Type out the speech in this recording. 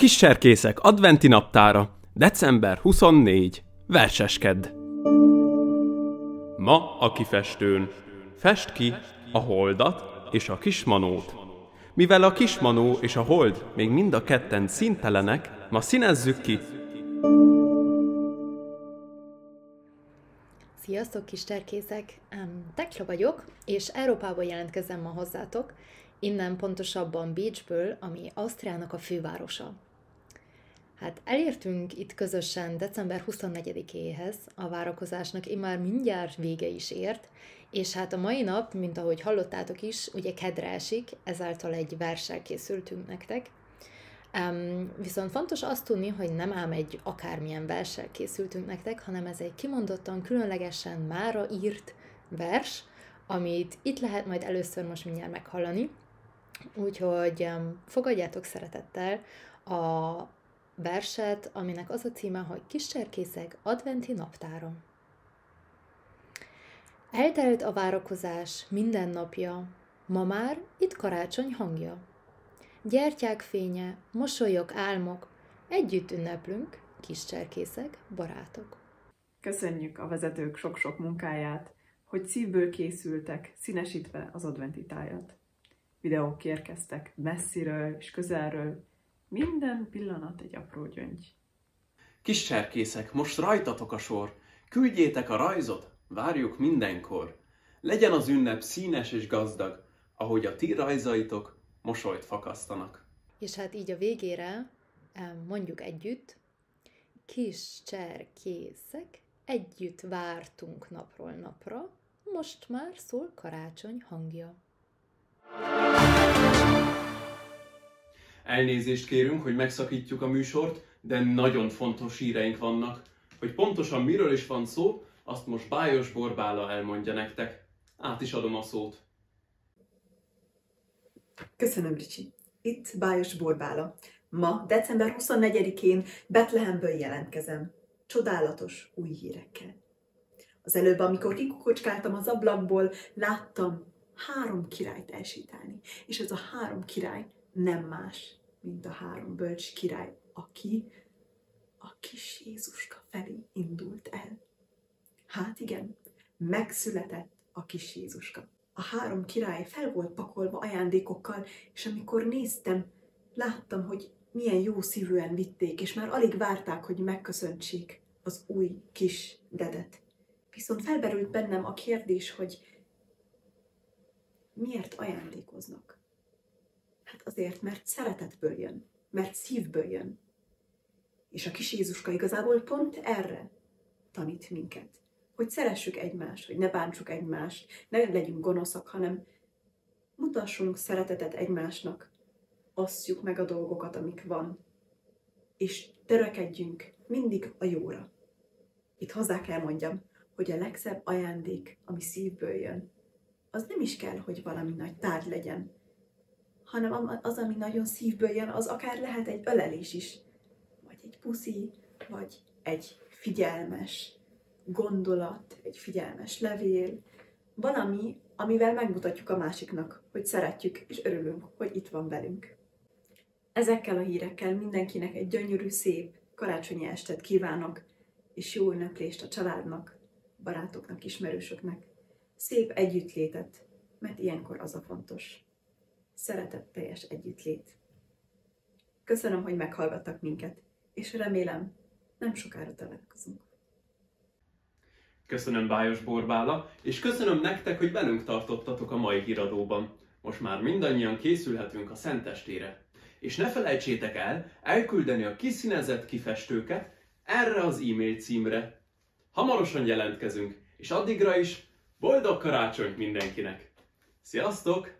Kis cserkészek adventi naptára, december 24. Verseskedd! Ma a kifestőn fest ki a holdat és a kismanót. Mivel a kismanó és a hold még mind a ketten színtelenek, ma színezzük ki. Sziasztok, kis cserkészek! Tekla vagyok, és Európából jelentkezem ma hozzátok, innen pontosabban Bécsből, ami Ausztriának a fővárosa. Hát elértünk itt közösen december 24-éhez, a várakozásnak immár mindjárt vége is ért, és hát a mai nap, mint ahogy hallottátok is, ugye kedre esik, ezáltal egy verssel készültünk nektek. Viszont fontos azt tudni, hogy nem ám egy akármilyen verssel készültünk nektek, hanem ez egy kimondottan, különlegesen mára írt vers, amit itt lehet majd először most mindjárt meghallani. Úgyhogy fogadjátok szeretettel a verset, aminek az a címe, hogy Kis cserkészek adventi naptára. Eltelt a várakozás minden napja, ma már itt karácsony hangja. Gyertyák fénye, mosolyok, álmok, együtt ünneplünk, kis cserkészek, barátok. Köszönjük a vezetők sok-sok munkáját, hogy szívből készültek, színesítve az adventi tájat. Videók érkeztek messziről és közelről, minden pillanat egy apró gyöngy. Kis cserkészek, most rajtatok a sor, küldjétek a rajzot, várjuk mindenkor. Legyen az ünnep színes és gazdag, ahogy a ti rajzaitok mosolyt fakasztanak. És hát így a végére mondjuk együtt, kis cserkészek, együtt vártunk napról napra, most már szól karácsony hangja. Elnézést kérünk, hogy megszakítjuk a műsort, de nagyon fontos híreink vannak. Hogy pontosan miről is van szó, azt most Bájos Borbála elmondja nektek. Át is adom a szót. Köszönöm, Ricsi. Itt Bájos Borbála. Ma, december 24-én Betlehemből jelentkezem. Csodálatos új hírekkel. Az előbb, amikor kikukocskáltam az ablakból, láttam 3 királyt elsétálni. És ez a 3 király nem más, mint a 3 bölcs király, aki a kis Jézuska felé indult el. Hát igen, megszületett a kis Jézuska. A 3 király fel volt pakolva ajándékokkal, és amikor néztem, láttam, hogy milyen jó szívűen vitték, és már alig várták, hogy megköszöntsék az új kis dedet. Viszont felberült bennem a kérdés, hogy miért ajándékoznak? Hát azért, mert szeretetből jön, mert szívből jön. És a kis Jézuska igazából pont erre tanít minket. Hogy szeressük egymást, hogy ne bántsuk egymást, ne legyünk gonoszak, hanem mutassunk szeretetet egymásnak, osszjuk meg a dolgokat, amik van, és törekedjünk mindig a jóra. Itt hozzá kell mondjam, hogy a legszebb ajándék, ami szívből jön, az nem is kell, hogy valami nagy tárgy legyen, hanem az, ami nagyon szívből jön, az akár lehet egy ölelés is, vagy egy puszi, vagy egy figyelmes gondolat, egy figyelmes levél, valami, amivel megmutatjuk a másiknak, hogy szeretjük és örülünk, hogy itt van velünk. Ezekkel a hírekkel mindenkinek egy gyönyörű, szép karácsonyi estet kívánok, és jó ünneplést a családnak, barátoknak, ismerősöknek. Szép együttlétet, mert ilyenkor az a fontos. Szeretetteljes együttlét. Köszönöm, hogy meghallgattak minket, és remélem, nem sokára találkozunk. Köszönöm Bájos Borbála, és köszönöm nektek, hogy velünk tartottatok a mai híradóban. Most már mindannyian készülhetünk a szentestére. És ne felejtsétek el elküldeni a kiszínezett kifestőket erre az e-mail címre. Hamarosan jelentkezünk, és addigra is boldog karácsonyt mindenkinek! Sziasztok!